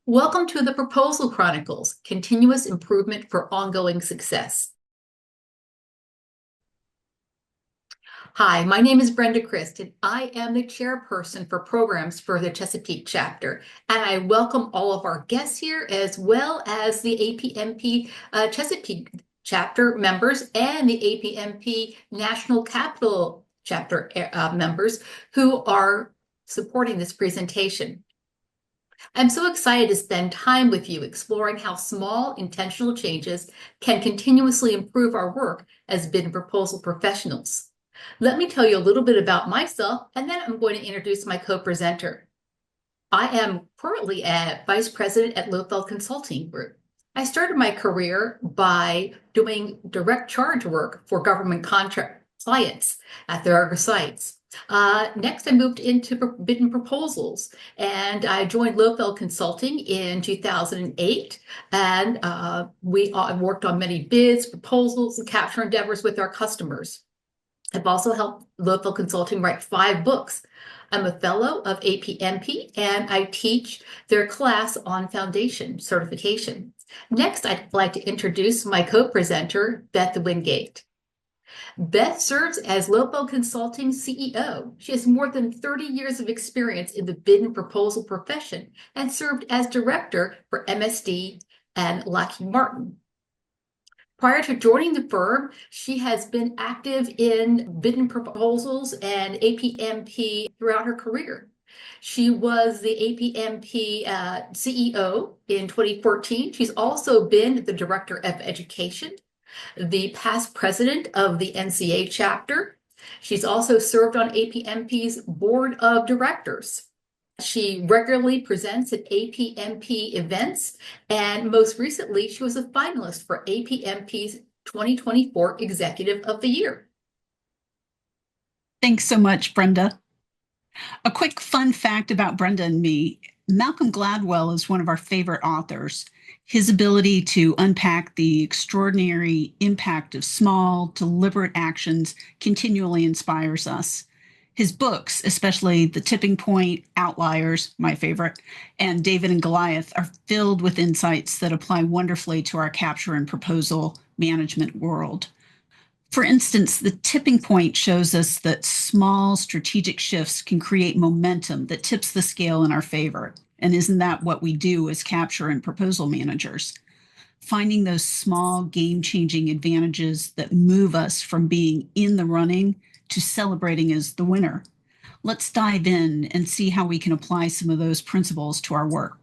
Welcome to the Proposal Chronicles, continuous improvement for ongoing success. Hi, my name is Brenda Crist, and I am the chairperson for programs for the Chesapeake Chapter. And I welcome all of our guests here, as well as the APMP Chesapeake Chapter members and the APMP National Capital Chapter members who are supporting this presentation. I'm so excited to spend time with you exploring how small intentional changes can continuously improve our work as bid and proposal professionals. Let me tell you a little bit about myself, and then I'm going to introduce my co-presenter. I am currently a vice president at Lohfeld Consulting Group. I started my career by doing direct charge work for government contract clients at their sites. Next, I moved into bid and proposals, and I joined Lohfeld Consulting in 2008. And we worked on many bids, proposals, and capture endeavors with our customers. I've also helped Lohfeld Consulting write 5 books. I'm a fellow of APMP, and I teach their class on foundation certification. Next, I'd like to introduce my co-presenter, Beth Wingate. Beth serves as Lohfeld Consulting CEO. She has more than 30 years of experience in the bid and proposal profession and served as director for MSD and Lockheed Martin. Prior to joining the firm, she has been active in bid and proposals and APMP throughout her career. She was the APMP CEO in 2014. She's also been the director of education, the past president of the NCA chapter. She's also served on APMP's board of directors. She regularly presents at APMP events, and most recently, she was a finalist for APMP's 2024 Executive of the Year. Thanks so much, Brenda. A quick fun fact about Brenda and me: Malcolm Gladwell is one of our favorite authors. His ability to unpack the extraordinary impact of small, deliberate actions continually inspires us. His books, especially The Tipping Point, Outliers, my favorite, and David and Goliath, are filled with insights that apply wonderfully to our capture and proposal management world. For instance, The Tipping Point shows us that small strategic shifts can create momentum that tips the scale in our favor. And isn't that what we do as capture and proposal managers? Finding those small game-changing advantages that move us from being in the running to celebrating as the winner. Let's dive in and see how we can apply some of those principles to our work.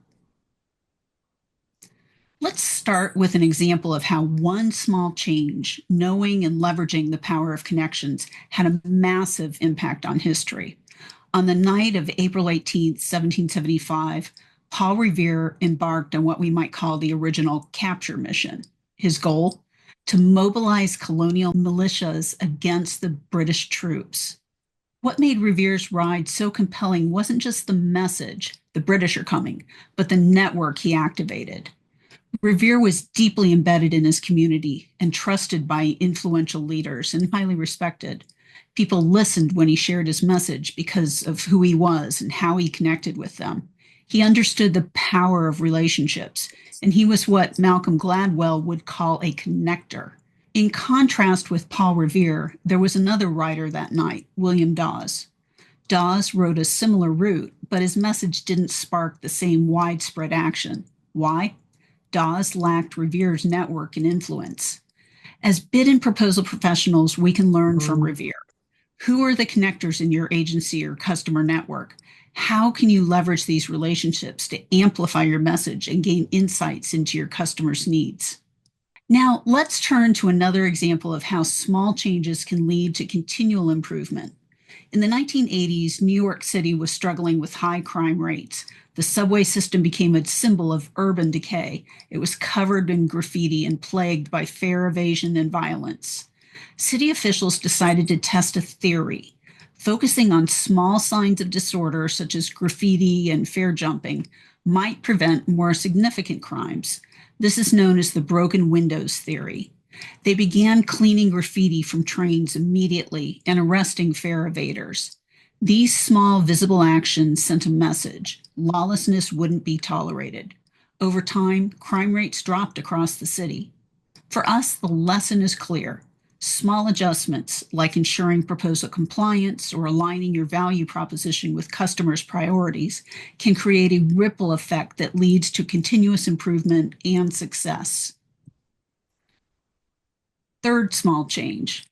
Let's start with an example of how one small change, knowing and leveraging the power of connections, had a massive impact on history. On the night of April 18th, 1775, Paul Revere embarked on what we might call the original capture mission. His goal? To mobilize colonial militias against the British troops. What made Revere's ride so compelling wasn't just the message, the British are coming, but the network he activated. Revere was deeply embedded in his community and trusted by influential leaders and highly respected. People listened when he shared his message because of who he was and how he connected with them. He understood the power of relationships, and he was what Malcolm Gladwell would call a connector. In contrast with Paul Revere, there was another writer that night, William Dawes. Dawes rode a similar route, but his message didn't spark the same widespread action. Why? Dawes lacked Revere's network and influence. As bid and proposal professionals, we can learn from Revere. Who are the connectors in your agency or customer network? How can you leverage these relationships to amplify your message and gain insights into your customers' needs? Now, let's turn to another example of how small changes can lead to continual improvement. In the 1980s, New York City was struggling with high crime rates. The subway system became a symbol of urban decay. It was covered in graffiti and plagued by fare evasion and violence. City officials decided to test a theory. Focusing on small signs of disorder, such as graffiti and fare jumping, might prevent more significant crimes. This is known as the broken windows theory. They began cleaning graffiti from trains immediately and arresting fare evaders. These small visible actions sent a message: lawlessness wouldn't be tolerated. Over time, crime rates dropped across the city. For us, the lesson is clear. Small adjustments, like ensuring proposal compliance or aligning your value proposition with customers' priorities, can create a ripple effect that leads to continuous improvement and success. Third small change.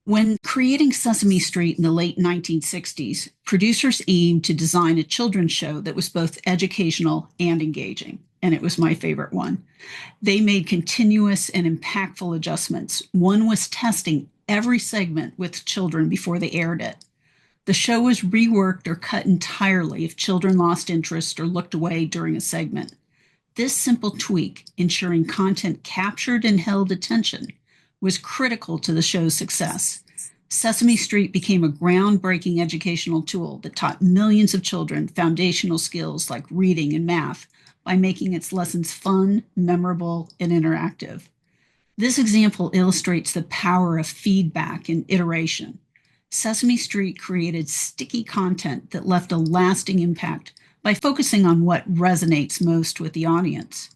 When creating Sesame Street in the late 1960s, producers aimed to design a children's show that was both educational and engaging, and it was my favorite one. They made continuous and impactful adjustments. One was testing every segment with children before they aired it. The show was reworked or cut entirely if children lost interest or looked away during a segment. This simple tweak, ensuring content captured and held attention, was critical to the show's success. Sesame Street became a groundbreaking educational tool that taught millions of children foundational skills like reading and math by making its lessons fun, memorable, and interactive. This example illustrates the power of feedback and iteration. Sesame Street created sticky content that left a lasting impact by focusing on what resonates most with the audience.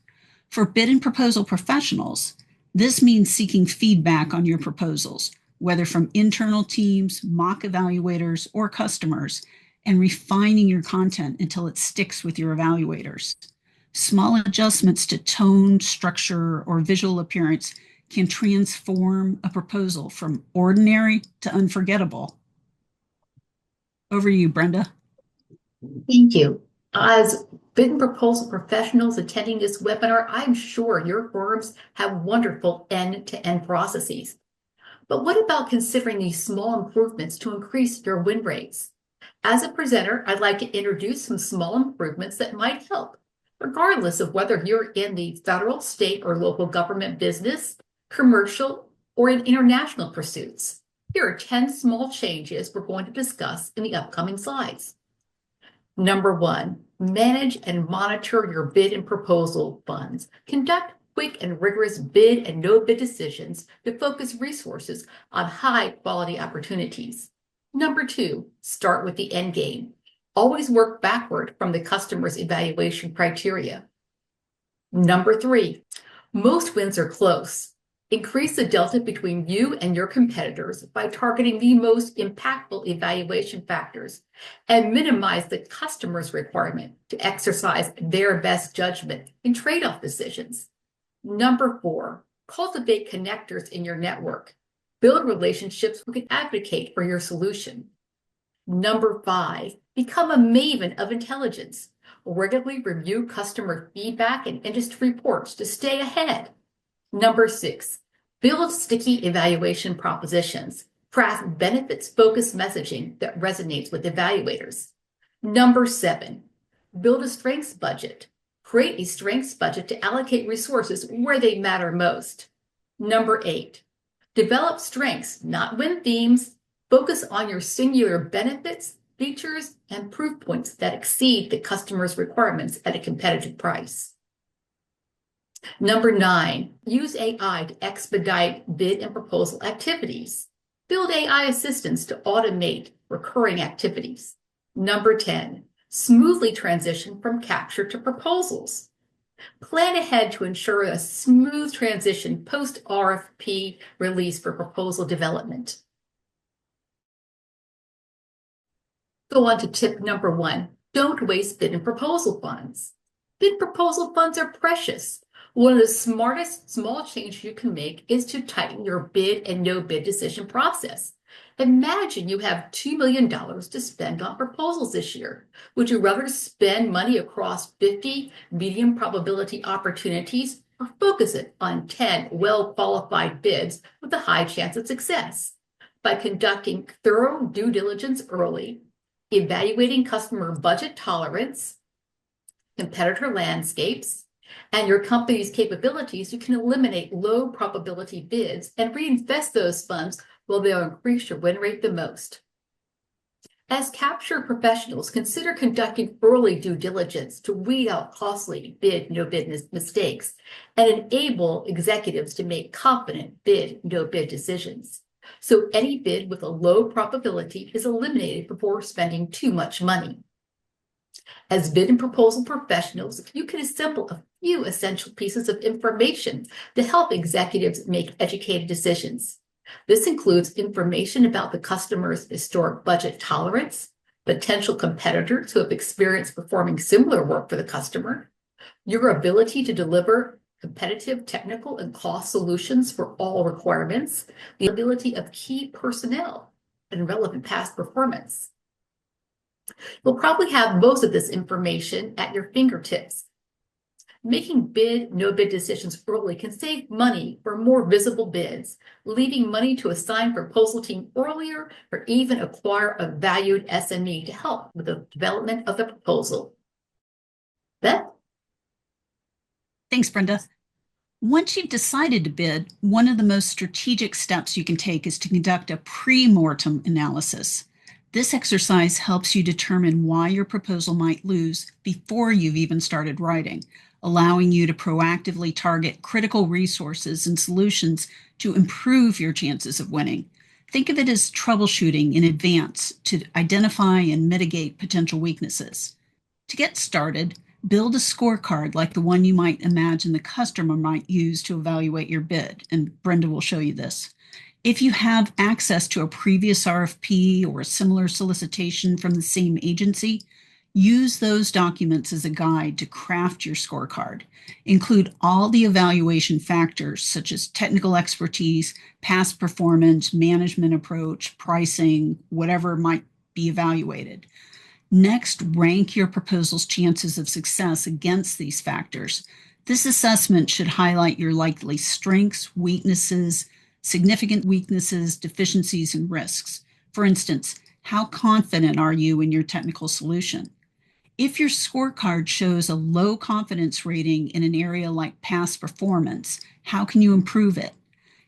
For bid and proposal professionals, this means seeking feedback on your proposals, whether from internal teams, mock evaluators, or customers, and refining your content until it sticks with your evaluators. Small adjustments to tone, structure, or visual appearance can transform a proposal from ordinary to unforgettable. Over to you, Brenda. Thank you. As bid and proposal professionals attending this webinar, I'm sure your firms have wonderful end-to-end processes. But what about considering these small improvements to increase your win rates? As a presenter, I'd like to introduce some small improvements that might help, regardless of whether you're in the federal, state, or local government business, commercial, or in international pursuits. Here are 10 small changes we're going to discuss in the upcoming slides. Number 1, manage and monitor your bid and proposal funds. Conduct quick and rigorous bid and no bid decisions to focus resources on high quality opportunities. Number 2, start with the end game. Always work backward from the customer's evaluation criteria. Number 3, most wins are close. Increase the delta between you and your competitors by targeting the most impactful evaluation factors and minimize the customer's requirement to exercise their best judgment in trade-off decisions. Number 4, cultivate connectors in your network. Build relationships who can advocate for your solution. Number 5, become a maven of intelligence. Regularly review customer feedback and industry reports to stay ahead. Number 6, build sticky evaluation propositions. Craft benefits-focused messaging that resonates with evaluators. Number 7, build a strengths budget. Create a strengths budget to allocate resources where they matter most. Number 8, develop strengths, not win themes. Focus on your singular benefits, features, and proof points that exceed the customer's requirements at a competitive price. Number 9, use AI to expedite bid and proposal activities. Build AI assistants to automate recurring activities. Number 10, smoothly transition from capture to proposals. Plan ahead to ensure a smooth transition post-RFP release for proposal development. Go on to tip number 1, don't waste bid and proposal funds. Bid proposal funds are precious. One of the smartest small changes you can make is to tighten your bid and no bid decision process. Imagine you have $2 million to spend on proposals this year. Would you rather spend money across 50 medium probability opportunities or focus it on 10 well-qualified bids with a high chance of success? By conducting thorough due diligence early, evaluating customer budget tolerance, competitor landscapes, and your company's capabilities, you can eliminate low probability bids and reinvest those funds where they'll increase your win rate the most. As capture professionals, consider conducting early due diligence to weed out costly bid, no bid mistakes and enable executives to make confident bid, no bid decisions. So any bid with a low probability is eliminated before spending too much money. As bid and proposal professionals, you can assemble a few essential pieces of information to help executives make educated decisions. This includes information about the customer's historic budget tolerance, potential competitors who have experience performing similar work for the customer, your ability to deliver competitive technical and cost solutions for all requirements, the ability of key personnel, and relevant past performance. You'll probably have most of this information at your fingertips. Making bid, no bid decisions early can save money for more visible bids, leaving money to assign proposal team earlier or even acquire a valued SME to help with the development of the proposal. Beth? Thanks, Brenda. Once you've decided to bid, one of the most strategic steps you can take is to conduct a pre-mortem analysis. This exercise helps you determine why your proposal might lose before you've even started writing, allowing you to proactively target critical resources and solutions to improve your chances of winning. Think of it as troubleshooting in advance to identify and mitigate potential weaknesses. To get started, build a scorecard like the one you might imagine the customer might use to evaluate your bid, and Brenda will show you this. If you have access to a previous RFP or a similar solicitation from the same agency, use those documents as a guide to craft your scorecard. Include all the evaluation factors such as technical expertise, past performance, management approach, pricing, whatever might be evaluated. Next, rank your proposal's chances of success against these factors. This assessment should highlight your likely strengths, weaknesses, significant weaknesses, deficiencies, and risks. For instance, how confident are you in your technical solution? If your scorecard shows a low confidence rating in an area like past performance, how can you improve it?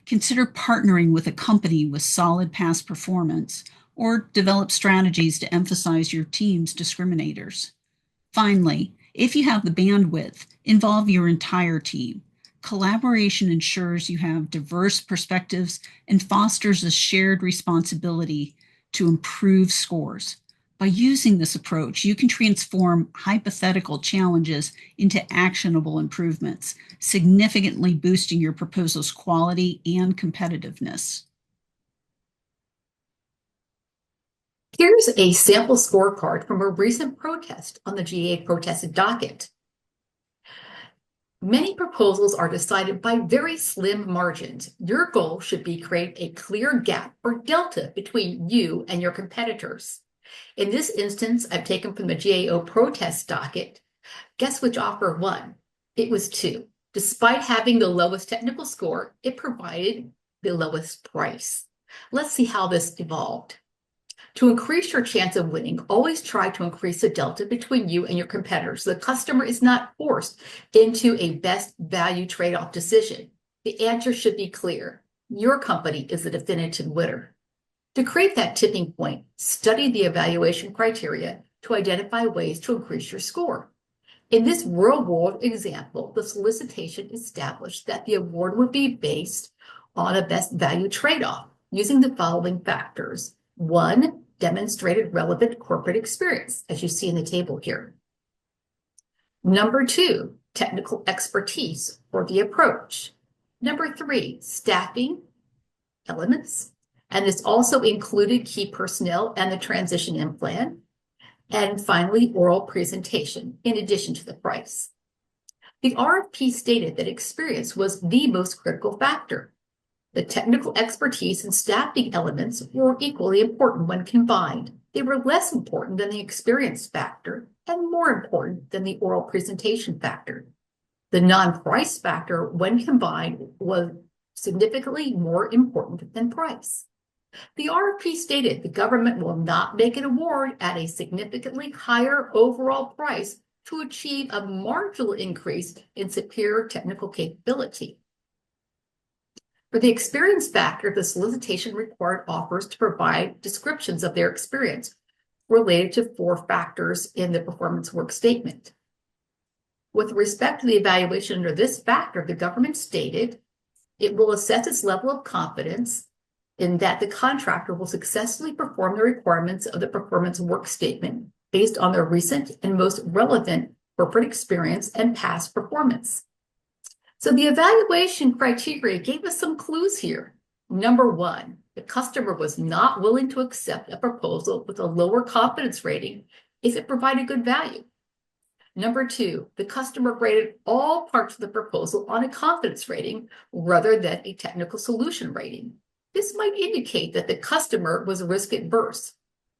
Consider partnering with a company with solid past performance, or develop strategies to emphasize your team's discriminators. Finally, if you have the bandwidth, involve your entire team. Collaboration ensures you have diverse perspectives and fosters a shared responsibility to improve scores. By using this approach, you can transform hypothetical challenges into actionable improvements, significantly boosting your proposal's quality and competitiveness. Here's a sample scorecard from a recent protest on the GA protested docket. Many proposals are decided by very slim margins. Your goal should be create a clear gap or delta between you and your competitors. In this instance, I've taken from the GAO protest docket. Guess which offer won? It was 2. Despite having the lowest technical score, it provided the lowest price. Let's see how this evolved. To increase your chance of winning, always try to increase the delta between you and your competitors. The customer is not forced into a best value trade-off decision. The answer should be clear. Your company is the definitive winner. To create that tipping point, study the evaluation criteria to identify ways to increase your score. In this real-world example, the solicitation established that the award would be based on a best value trade-off using the following factors. 1, demonstrated relevant corporate experience, as you see in the table here. Number 2, technical expertise or the approach. Number 3, staffing elements. And this also included key personnel and the transition in plan. And finally, oral presentation, in addition to the price. The RFP stated that experience was the most critical factor. The technical expertise and staffing elements were equally important when combined. They were less important than the experience factor and more important than the oral presentation factor. The non-price factor, when combined, was significantly more important than price. The RFP stated the government will not make an award at a significantly higher overall price to achieve a marginal increase in superior technical capability. For the experience factor, the solicitation required offers to provide descriptions of their experience related to 4 factors in the performance work statement. With respect to the evaluation under this factor, the government stated it will assess its level of confidence in that the contractor will successfully perform the requirements of the performance work statement based on their recent and most relevant corporate experience and past performance. So the evaluation criteria gave us some clues here. Number one, the customer was not willing to accept a proposal with a lower confidence rating if it provided good value. Number two, the customer graded all parts of the proposal on a confidence rating rather than a technical solution rating. This might indicate that the customer was risk adverse.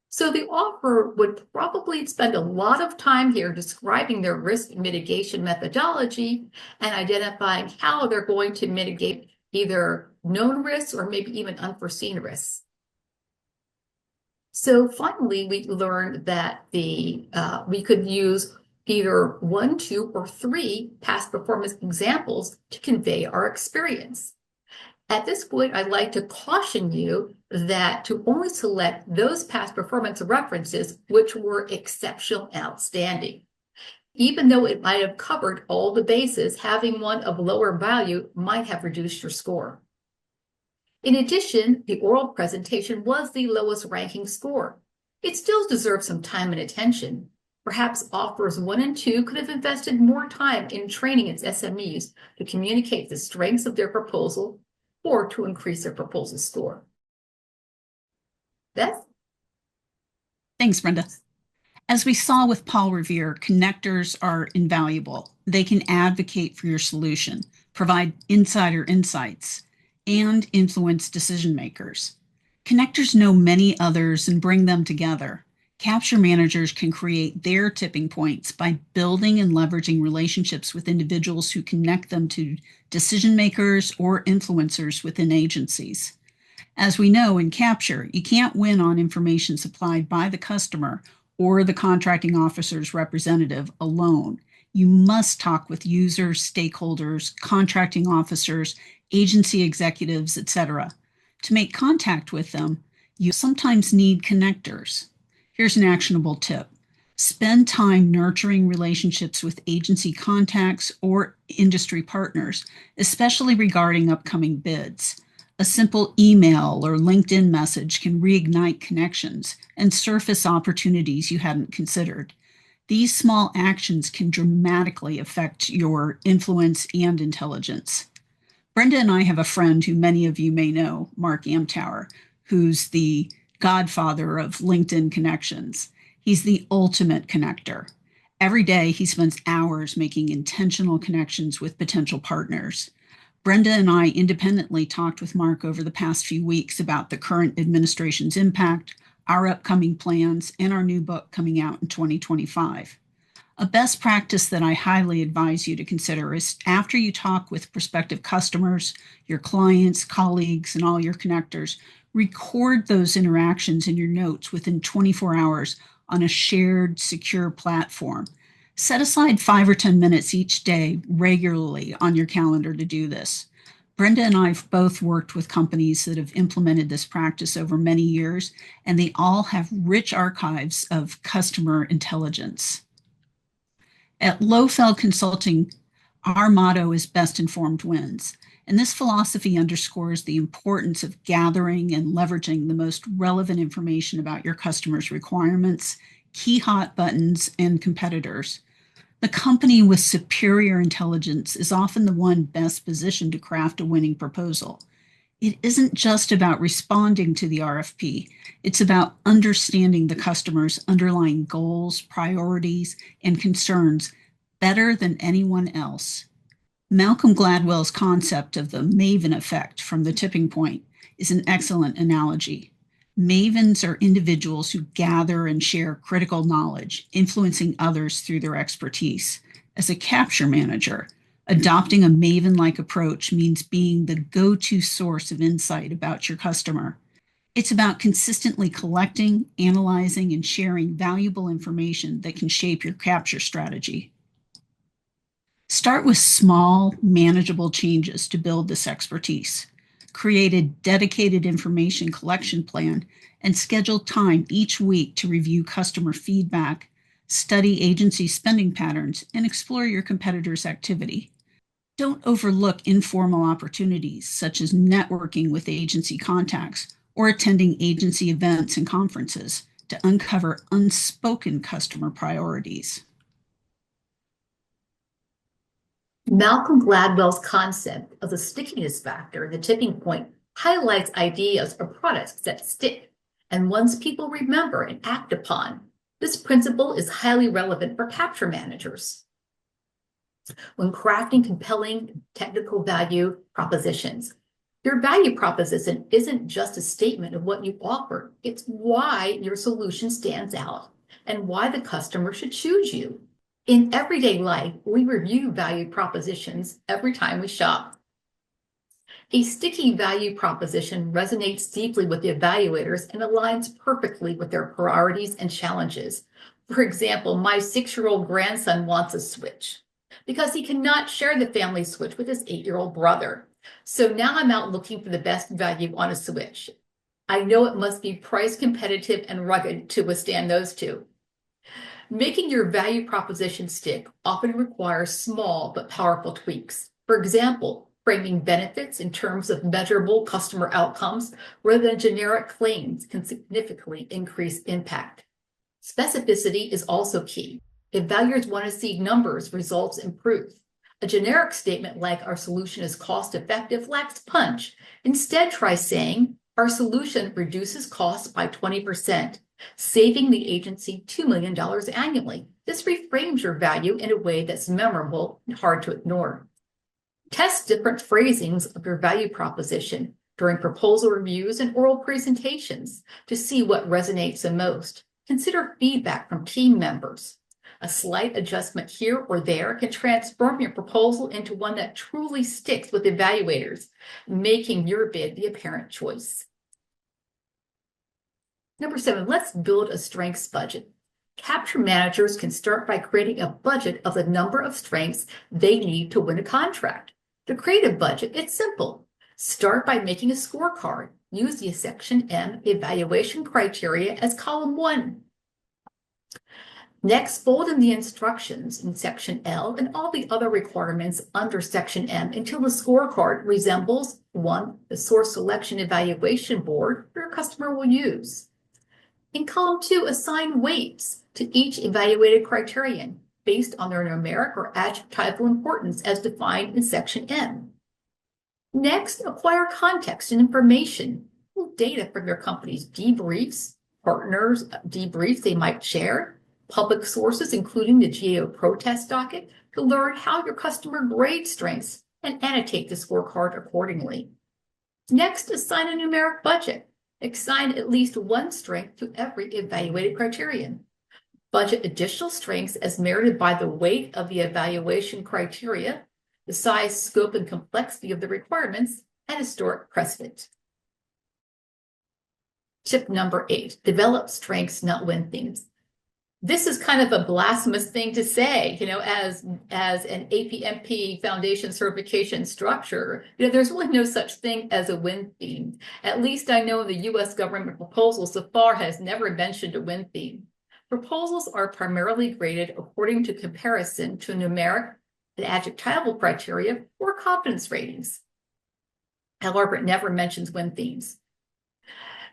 So the offerer would probably spend a lot of time here describing their risk mitigation methodology and identifying how they're going to mitigate either known risks or maybe even unforeseen risks. So finally, we learned that we could use either 1, 2, or 3 past performance examples to convey our experience. At this point, I'd like to caution you that to only select those past performance references which were exceptional and outstanding. Even though it might have covered all the bases, having one of lower value might have reduced your score. In addition, the oral presentation was the lowest ranking score. It still deserves some time and attention. Perhaps offers 1 and 2 could have invested more time in training its SMEs to communicate the strengths of their proposal or to increase their proposal score. Beth? Thanks, Brenda. As we saw with Paul Revere, connectors are invaluable. They can advocate for your solution, provide insider insights, and influence decision makers. Connectors know many others and bring them together. Capture managers can create their tipping points by building and leveraging relationships with individuals who connect them to decision makers or influencers within agencies. As we know in Capture, you can't win on information supplied by the customer or the contracting officer's representative alone. You must talk with users, stakeholders, contracting officers, agency executives, etc. To make contact with them, you sometimes need connectors. Here's an actionable tip. Spend time nurturing relationships with agency contacts or industry partners, especially regarding upcoming bids. A simple email or LinkedIn message can reignite connections and surface opportunities you hadn't considered. These small actions can dramatically affect your influence and intelligence. Brenda and I have a friend who many of you may know, Mark Amtower, who's the godfather of LinkedIn connections. He's the ultimate connector. Every day he spends hours making intentional connections with potential partners. Brenda and I independently talked with Mark over the past few weeks about the current administration's impact, our upcoming plans, and our new book coming out in 2025. A best practice that I highly advise you to consider is after you talk with prospective customers, your clients, colleagues, and all your connectors, record those interactions in your notes within 24 hours on a shared, secure platform. Set aside 5 or 10 minutes each day regularly on your calendar to do this. Brenda and I have both worked with companies that have implemented this practice over many years, and they all have rich archives of customer intelligence. At Lohfeld Consulting, our motto is best informed wins. And this philosophy underscores the importance of gathering and leveraging the most relevant information about your customers' requirements, key hot buttons, and competitors. The company with superior intelligence is often the one best positioned to craft a winning proposal. It isn't just about responding to the RFP. It's about understanding the customer's underlying goals, priorities, and concerns better than anyone else. Malcolm Gladwell's concept of the Maven effect from the tipping point is an excellent analogy. Mavens are individuals who gather and share critical knowledge, influencing others through their expertise. As a capture manager, adopting a Maven-like approach means being the go-to source of insight about your customer. It's about consistently collecting, analyzing, and sharing valuable information that can shape your capture strategy. Start with small, manageable changes to build this expertise. Create a dedicated information collection plan and schedule time each week to review customer feedback, study agency spending patterns, and explore your competitors' activity. Don't overlook informal opportunities such as networking with agency contacts or attending agency events and conferences to uncover unspoken customer priorities. Malcolm Gladwell's concept of the stickiness factor, the tipping point, highlights ideas or products that stick and ones people remember and act upon. This principle is highly relevant for capture managers when crafting compelling technical value propositions. Your value proposition isn't just a statement of what you offer. It's why your solution stands out and why the customer should choose you. In everyday life, we review value propositions every time we shop. A sticky value proposition resonates deeply with the evaluators and aligns perfectly with their priorities and challenges. For example, my 6-year-old grandson wants a Switch because he cannot share the family Switch with his 8-year-old brother. So now I'm out looking for the best value on a Switch. I know it must be price competitive and rugged to withstand those two. Making your value proposition stick often requires small but powerful tweaks. For example, framing benefits in terms of measurable customer outcomes rather than generic claims can significantly increase impact. Specificity is also key. Evaluators want to see numbers, results, and proof. A generic statement like our solution is cost-effective lacks punch. Instead, try saying our solution reduces costs by 20%. Saving the agency $2 million annually. This reframes your value in a way that's memorable and hard to ignore. Test different phrasings of your value proposition during proposal reviews and oral presentations to see what resonates the most. Consider feedback from team members. A slight adjustment here or there can transform your proposal into one that truly sticks with evaluators, making your bid the apparent choice. Number 7, let's build a strengths budget. Capture managers can start by creating a budget of the number of strengths they need to win a contract. To create a budget, it's simple. Start by making a scorecard. Use the Section M evaluation criteria as column 1. Next, fold in the instructions in Section L and all the other requirements under Section M until the scorecard resembles the source selection evaluation board your customer will use. In column 2, assign weights to each evaluated criterion based on their numeric or adjectival importance as defined in Section M. Next, acquire context and information, data from your company's debriefs, partners' debriefs they might share, public sources, including the GAO protest docket, to learn how your customer grades strengths and annotate the scorecard accordingly. Next, assign a numeric budget. Assign at least one strength to every evaluated criterion. Budget additional strengths as merited by the weight of the evaluation criteria, the size, scope, and complexity of the requirements, and historic precedent. Tip number 8, develop strengths, not win things. This is kind of a blasphemous thing to say, as an APMP foundation certification structure. There's really no such thing as a win theme. At least I know the U.S. government proposal so far has never mentioned a win theme. Proposals are primarily graded according to comparison to numeric and adjectival criteria or confidence ratings. However, it never mentions win themes.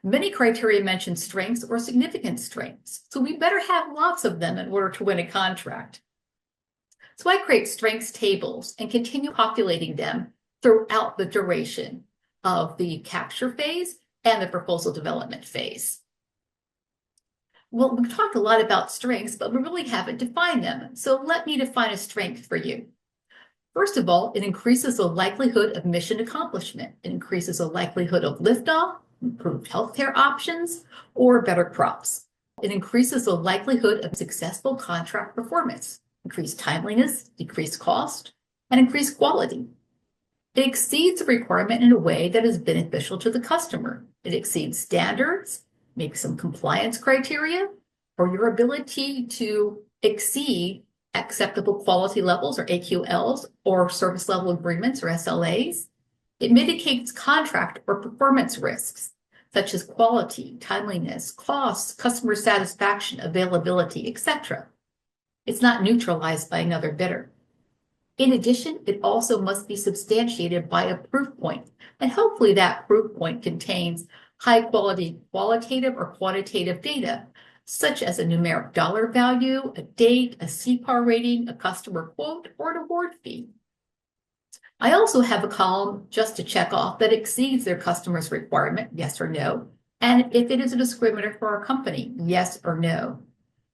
Many criteria mention strengths or significant strengths, so we better have lots of them in order to win a contract. So I create strengths tables and continue populating them throughout the duration of the capture phase and the proposal development phase. Well, we've talked a lot about strengths, but we really haven't defined them. So let me define a strength for you. First of all, it increases the likelihood of mission accomplishment. It increases the likelihood of liftoff, improved healthcare options, or better crops. It increases the likelihood of successful contract performance, increased timeliness, decreased cost, and increased quality. It exceeds the requirement in a way that is beneficial to the customer. It exceeds standards, makes some compliance criteria, or your ability to exceed acceptable quality levels or AQLs or service level agreements or SLAs. It mitigates contract or performance risks, such as quality, timeliness, costs, customer satisfaction, availability, etc. It's not neutralized by another bidder. In addition, it also must be substantiated by a proof point, and hopefully that proof point contains high-quality qualitative or quantitative data such as a numeric dollar value, a date, a CPAR rating, a customer quote, or an award fee. I also have a column just to check off that exceeds their customer's requirement, yes or no, and if it is a discriminator for our company, yes or no.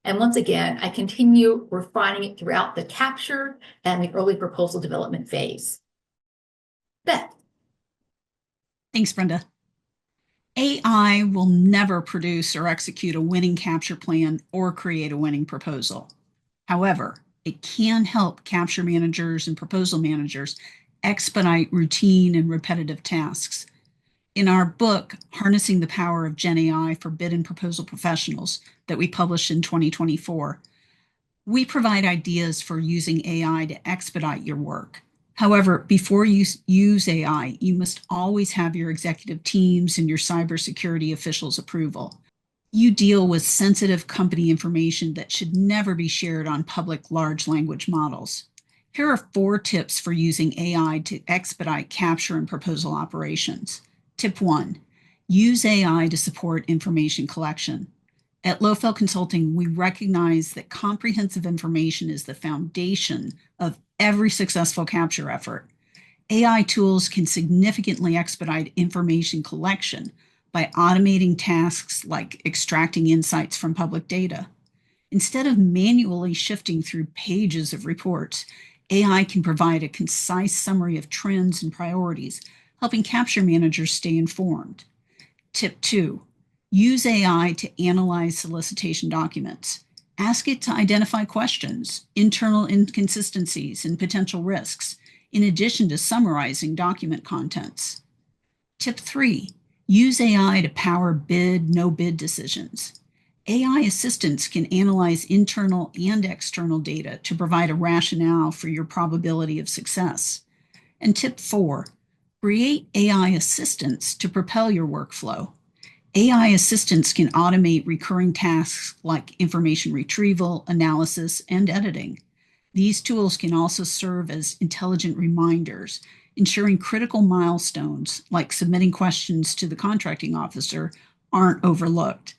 And once again, I continue refining it throughout the capture and the early proposal development phase. Beth. Thanks, Brenda. AI will never produce or execute a winning capture plan or create a winning proposal. However, it can help capture managers and proposal managers expedite routine and repetitive tasks. In our book, Harnessing the Power of Gen AI for Bid and Proposal Professionals, that we published in 2024, we provide ideas for using AI to expedite your work. However, before you use AI, you must always have your executive teams and your cybersecurity officials' approval. You deal with sensitive company information that should never be shared on public large language models. Here are 4 tips for using AI to expedite capture and proposal operations. Tip 1, use AI to support information collection. At Lohfeld Consulting, we recognize that comprehensive information is the foundation of every successful capture effort. AI tools can significantly expedite information collection by automating tasks like extracting insights from public data. Instead of manually shifting through pages of reports, AI can provide a concise summary of trends and priorities, helping capture managers stay informed. Tip 2, use AI to analyze solicitation documents. Ask it to identify questions, internal inconsistencies, and potential risks, in addition to summarizing document contents. Tip 3, use AI to power bid, no bid decisions. AI assistants can analyze internal and external data to provide a rationale for your probability of success. And tip 4, create AI assistants to propel your workflow. AI assistants can automate recurring tasks like information retrieval, analysis, and editing. These tools can also serve as intelligent reminders, ensuring critical milestones like submitting questions to the contracting officer aren't overlooked.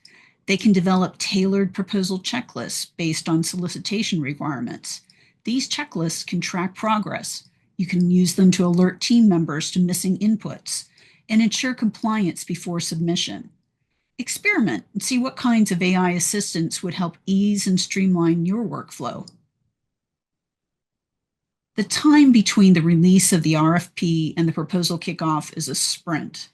They can develop tailored proposal checklists based on solicitation requirements. These checklists can track progress. You can use them to alert team members to missing inputs and ensure compliance before submission. Experiment and see what kinds of AI assistants would help ease and streamline your workflow. The time between the release of the RFP and the proposal kickoff is a sprint.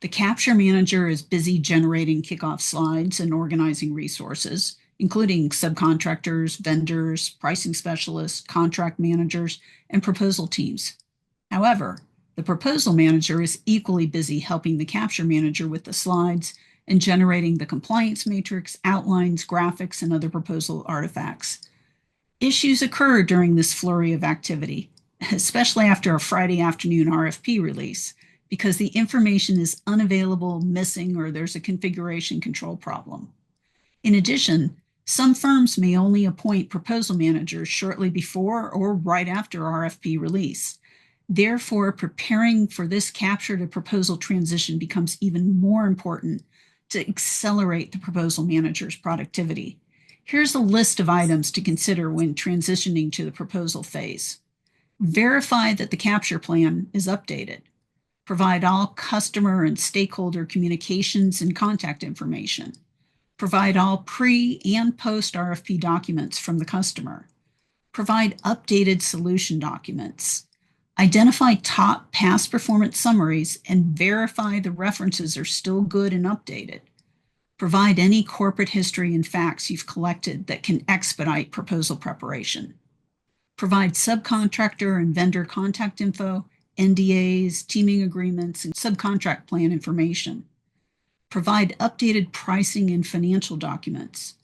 The capture manager is busy generating kickoff slides and organizing resources, including subcontractors, vendors, pricing specialists, contract managers, and proposal teams. However, the proposal manager is equally busy helping the capture manager with the slides and generating the compliance matrix, outlines, graphics, and other proposal artifacts. Issues occur during this flurry of activity, especially after a Friday afternoon RFP release, because the information is unavailable, missing, or there's a configuration control problem. In addition, some firms may only appoint proposal managers shortly before or right after RFP release. Therefore, preparing for this capture to proposal transition becomes even more important to accelerate the proposal manager's productivity. Here's a list of items to consider when transitioning to the proposal phase. Verify that the capture plan is updated. Provide all customer and stakeholder communications and contact information. Provide all pre- and post-RFP documents from the customer. Provide updated solution documents. Identify top past performance summaries and verify the references are still good and updated. Provide any corporate history and facts you've collected that can expedite proposal preparation. Provide subcontractor and vendor contact info, NDAs, teaming agreements, and subcontract plan information. Provide updated pricing and financial documents.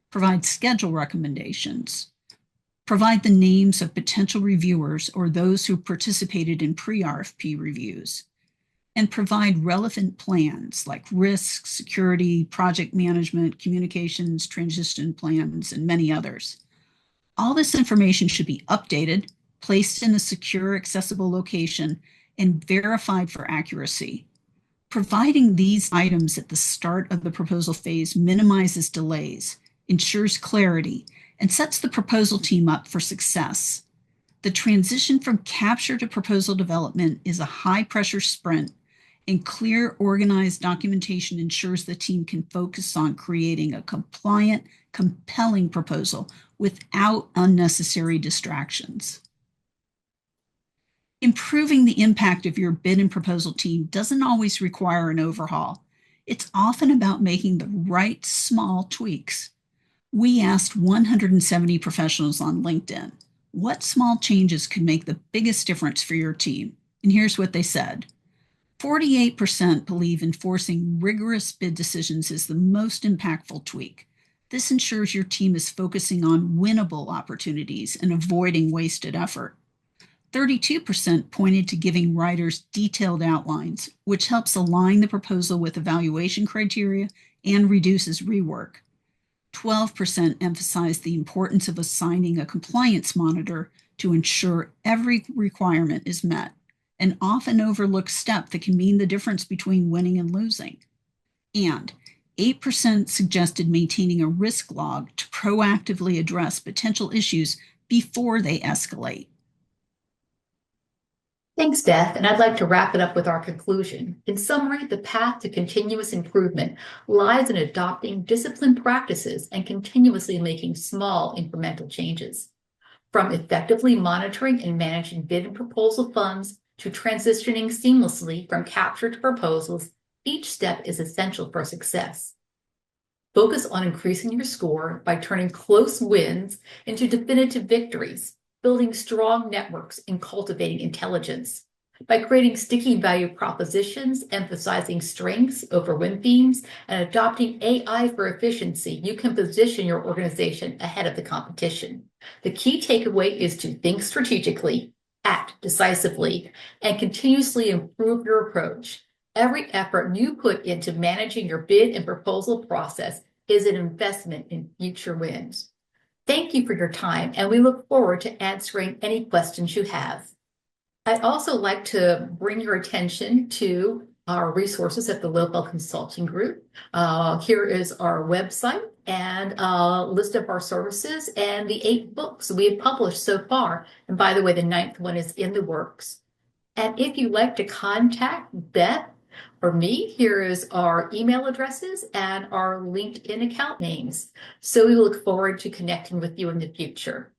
Provide schedule recommendations. Provide the names of potential reviewers or those who participated in pre-RFP reviews. And provide relevant plans like risk, security, project management, communications, transition plans, and many others. All this information should be updated, placed in a secure, accessible location, and verified for accuracy. Providing these items at the start of the proposal phase minimizes delays ensures clarity, and sets the proposal team up for success. The transition from capture to proposal development is a high-pressure sprint, and clear, organized documentation ensures the team can focus on creating a compliant, compelling proposal without unnecessary distractions. Improving the impact of your bid and proposal team doesn't always require an overhaul. It's often about making the right small tweaks. We asked 170 professionals on LinkedIn, what small changes could make the biggest difference for your team? And here's what they said. 48% believe enforcing rigorous bid decisions is the most impactful tweak. This ensures your team is focusing on winnable opportunities and avoiding wasted effort. 32% pointed to giving writers detailed outlines, which helps align the proposal with evaluation criteria and reduces rework. 12% emphasized the importance of assigning a compliance monitor to ensure every requirement is met, an often overlooked step that can mean the difference between winning and losing. And 8% suggested maintaining a risk log to proactively address potential issues before they escalate. Thanks, Beth, and I'd like to wrap it up with our conclusion. In summary, the path to continuous improvement lies in adopting disciplined practices and continuously making small incremental changes. From effectively monitoring and managing bid and proposal funds to transitioning seamlessly from capture to proposals, each step is essential for success. Focus on increasing your score by turning close wins into definitive victories, building strong networks and cultivating intelligence. By creating sticky value propositions, emphasizing strengths over win themes, and adopting AI for efficiency, you can position your organization ahead of the competition. The key takeaway is to think strategically, act decisively, and continuously improve your approach. Every effort you put into managing your bid and proposal process is an investment in future wins. Thank you for your time, and we look forward to answering any questions you have. I'd also like to bring your attention to our resources at the Lohfeld Consulting Group. Here is our website and a list of our services and the 8 books we have published so far. And by the way, the 9th one is in the works. And if you'd like to contact Beth or me, here is our email addresses and our LinkedIn account names. So we look forward to connecting with you in the future.